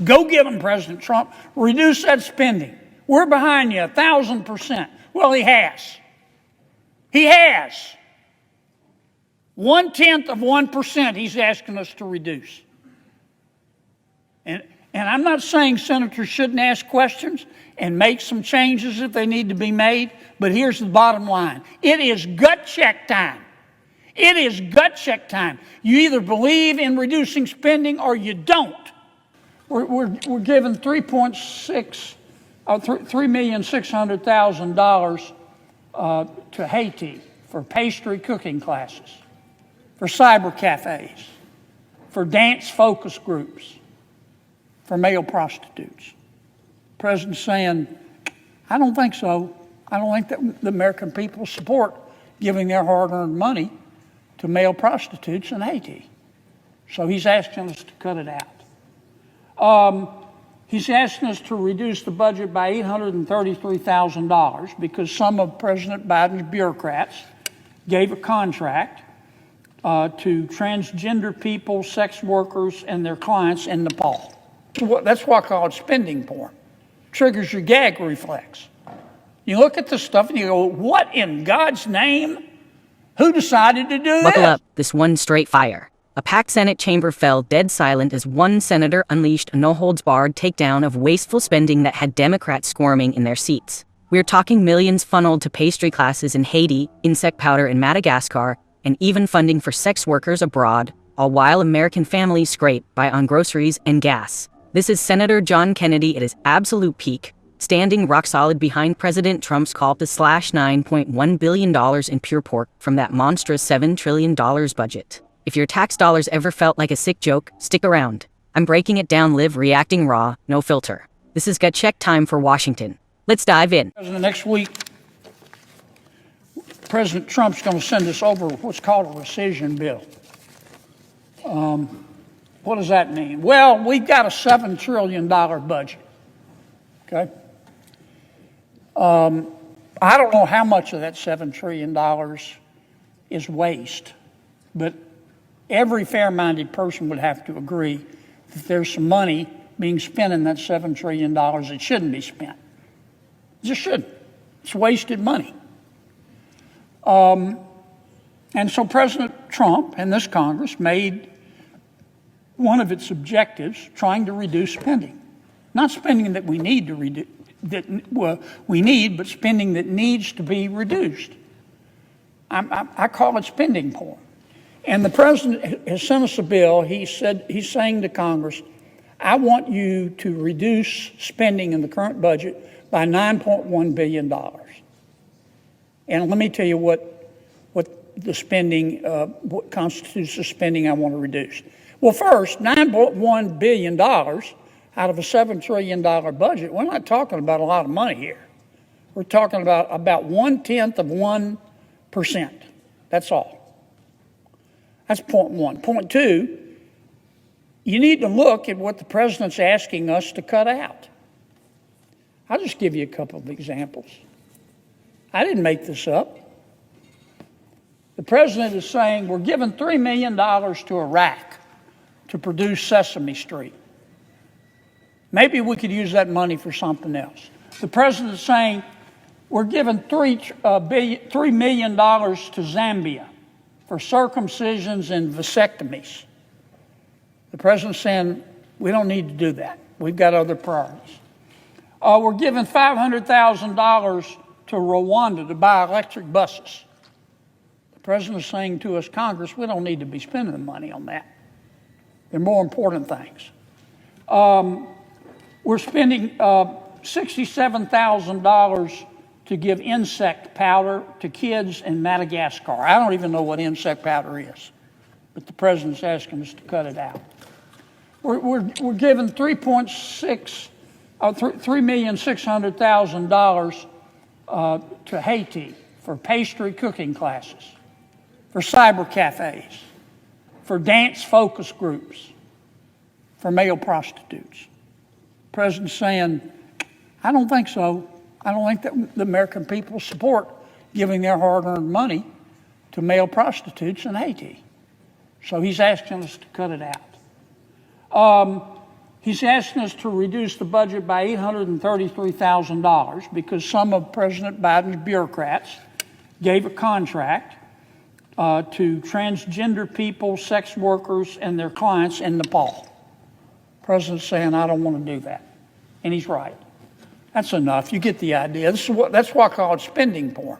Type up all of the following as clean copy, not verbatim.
Go get them, President Trump. Reduce that spending. We're behind you 1,000%. Well, he has. He has. 0.1% he's asking us to reduce. And I'm not saying senators shouldn't ask questions and make some changes if they need to be made, but here's the bottom line. It is gut check time. It is gut check time. You either believe in reducing spending or you don't. We're giving $3,600,000 to Haiti for pastry cooking classes, for cyber cafes, for dance focus groups, for male prostitutes. The president's saying, I don't think so. I don't think that the American people support giving their hard-earned money to male prostitutes in Haiti. So he's asking us to cut it out. He's asking us to reduce the budget by $833,000 because some of President Biden's bureaucrats gave a contract to transgender people, sex workers, and their clients in Nepal. That's why I call it spending porn. Triggers your gag reflex. You look at this stuff and you go, what in God's name? Who decided to do this? Buckle up, this one straight fire. A packed Senate chamber fell dead silent as one senator unleashed a no-holds-barred takedown of wasteful spending that had Democrats squirming in their seats. We're talking millions funneled to pastry classes in Haiti, insect powder in Madagascar, and even funding for sex workers abroad, all while American families scrape by on groceries and gas. This is Senator John Kennedy at his absolute peak, standing rock solid behind President Trump's call to slash $9.1 billion in pure pork from that monstrous $7 trillion budget. If your tax dollars ever felt like a sick joke, stick around. I'm breaking it down live, reacting raw, no filter. This is gut check time for Washington. Let's dive in. Next week, President Trump's going to send us over what's called a rescission bill. What does that mean? Well, we've got a $7 trillion budget. Okay? I don't know how much of that $7 trillion is waste, but every fair-minded person would have to agree that there's some money being spent in that $7 trillion that shouldn't be spent. It just shouldn't. It's wasted money. And so President Trump and this Congress made one of its objectives trying to reduce spending. Not spending that we need to reduce, but spending that needs to be reduced. I call it spending porn. And the president has sent us a bill. He's saying to Congress, I want you to reduce spending in the current budget by $9.1 billion. And let me tell you what the spending, what constitutes the spending I want to reduce. Well, first, $9.1 billion out of a $7 trillion budget, we're not talking about a lot of money here. We're talking about 0.1%. That's all. That's point one. Point two, you need to look at what the president's asking us to cut out. I'll just give you a couple of examples. I didn't make this up. The president is saying we're giving $3 million to Iraq to produce Sesame Street. Maybe we could use that money for something else. The president is saying we're giving $3 million to Zambia for circumcisions and vasectomies. The president's saying we don't need to do that. We've got other priorities. We're giving $500,000 to Rwanda to buy electric buses. The president is saying to us, Congress, we don't need to be spending the money on that. There are more important things. We're spending $67,000 to give insect powder to kids in Madagascar. I don't even know what insect powder is, but the president's asking us to cut it out. We're giving $3,600,000 to Haiti for pastry cooking classes, for cyber cafes, for dance focus groups, for male prostitutes. The president's saying, I don't think so. I don't think that the American people support giving their hard-earned money to male prostitutes in Haiti. So he's asking us to cut it out. He's asking us to reduce the budget by $833,000 because some of President Biden's bureaucrats gave a contract to transgender people, sex workers, and their clients in Nepal. President's saying, I don't want to do that. And he's right. That's enough. You get the idea. That's why I call it spending porn.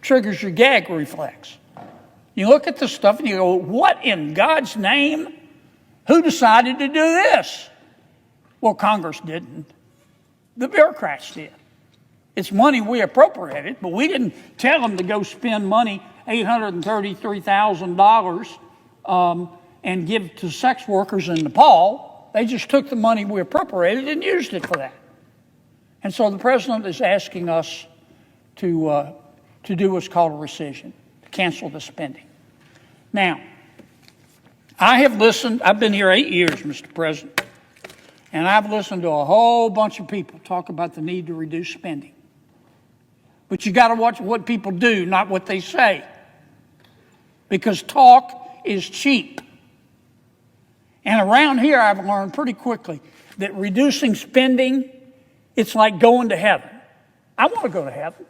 Triggers your gag reflex. You look at this stuff and you go, what in God's name? Who decided to do this? Well, Congress didn't. The bureaucrats did. It's money we appropriated, but we didn't tell them to go spend money, $833,000, and give it to sex workers in Nepal. They just took the money we appropriated and used it for that. And so the president is asking us to do what's called a rescission, to cancel the spending. Now, I have listened. I've been here 8 years, Mr. President, and I've listened to a whole bunch of people talk about the need to reduce spending. But you got to watch what people do, not what they say, because talk is cheap. And around here, I've learned pretty quickly that reducing spending, it's like going to heaven. I want to go to heaven.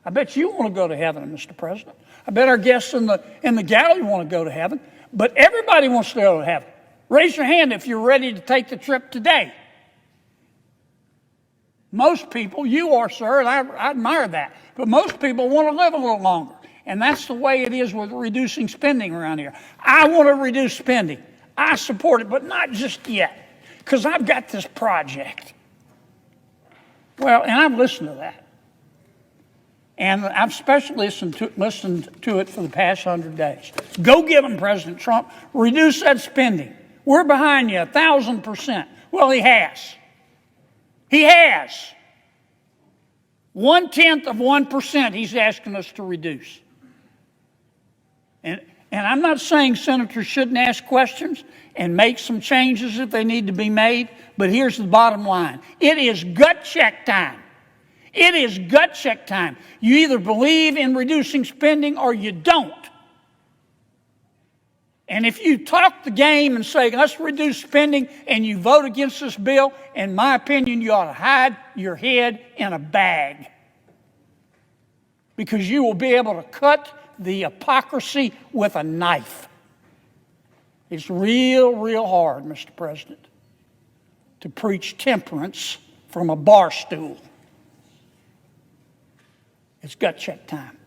I bet you want to go to heaven, Mr. President. I bet our guests in the gallery want to go to heaven. But everybody wants to go to heaven. Raise your hand if you're ready to take the trip today. Most people, you are, sir, and I admire that. But most people want to live a little longer. And that's the way it is with reducing spending around here. I want to reduce spending. I support it, but not just yet. Because I've got this project. Well, and I've listened to that. And I've especially listened to it for the past 100 days. Go get them, President Trump. Reduce that spending. We're behind you 1,000%. Well, he has. He has. 0.1% he's asking us to reduce. And I'm not saying senators shouldn't ask questions and make some changes if they need to be made, but here's the bottom line. It is gut check time. It is gut check time. You either believe in reducing spending or you don't. And if you talk the game and say, let's reduce spending, and you vote against this bill, in my opinion, you ought to hide your head in a bag. Because you will be able to cut the hypocrisy with a knife. It's real hard, Mr. President, to preach temperance from a bar stool. It's gut check time.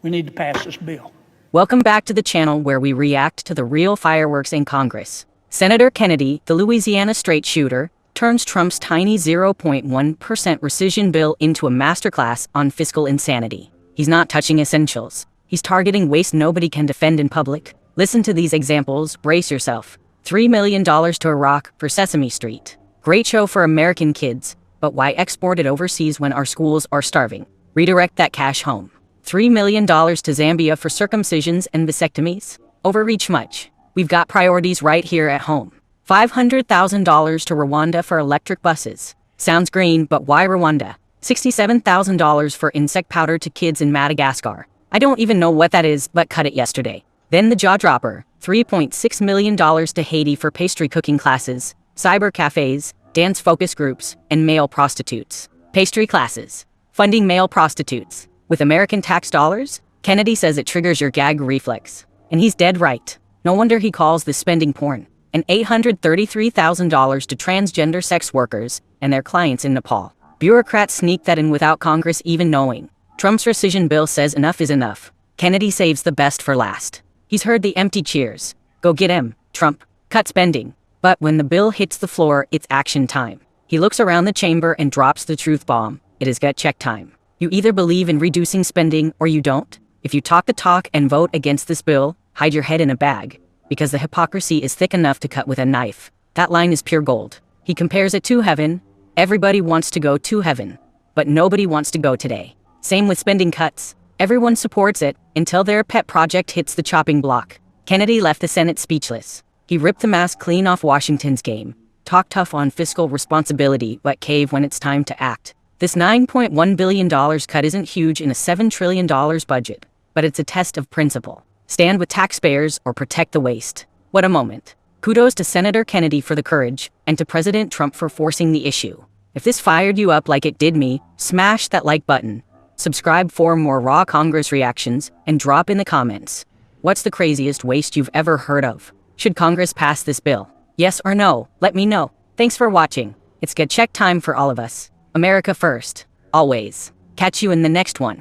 We need to pass this bill. Welcome back to the channel where we react to the real fireworks in Congress. Senator Kennedy, the Louisiana straight shooter, turns Trump's tiny 0.1% rescission bill into a masterclass on fiscal insanity. He's not touching essentials. He's targeting waste nobody can defend in public. Listen to these examples, brace yourself. $3 million to Iraq for Sesame Street. Great show for American kids, but why export it overseas when our schools are starving? Redirect that cash home. $3 million to Zambia for circumcisions and vasectomies? Overreach much? We've got priorities right here at home. $500,000 to Rwanda for electric buses. Sounds green, but why Rwanda? $67,000 for insect powder to kids in Madagascar. I don't even know what that is, but cut it yesterday. Then the jaw dropper, $3.6 million to Haiti for pastry cooking classes, cyber cafes, dance focus groups, and male prostitutes. Pastry classes. Funding male prostitutes. With American tax dollars? Kennedy says it triggers your gag reflex. And he's dead right. No wonder he calls this spending porn. And $833,000 to transgender sex workers and their clients in Nepal. Bureaucrats sneak that in without Congress even knowing. Trump's rescission bill says enough is enough. Kennedy saves the best for last. He's heard the empty cheers. Go get him, Trump. Cut spending. But when the bill hits the floor, it's action time. He looks around the chamber and drops the truth bomb. It is gut check time. You either believe in reducing spending or you don't. If you talk the talk and vote against this bill, hide your head in a bag. Because the hypocrisy is thick enough to cut with a knife. That line is pure gold. He compares it to heaven. Everybody wants to go to heaven. But nobody wants to go today. Same with spending cuts. Everyone supports it until their pet project hits the chopping block. Kennedy left the Senate speechless. He ripped the mask clean off Washington's game. Talk tough on fiscal responsibility, but cave when it's time to act. This $9.1 billion cut isn't huge in a $7 trillion budget, but it's a test of principle. Stand with taxpayers or protect the waste. What a moment. Kudos to Senator Kennedy for the courage, and to President Trump for forcing the issue. If this fired you up like it did me, smash that like button. Subscribe for more raw Congress reactions, and drop in the comments. What's the craziest waste you've ever heard of? Should Congress pass this bill? Yes or no? Let me know. Thanks for watching. It's get check time for all of us. America first. Always. Catch you in the next one.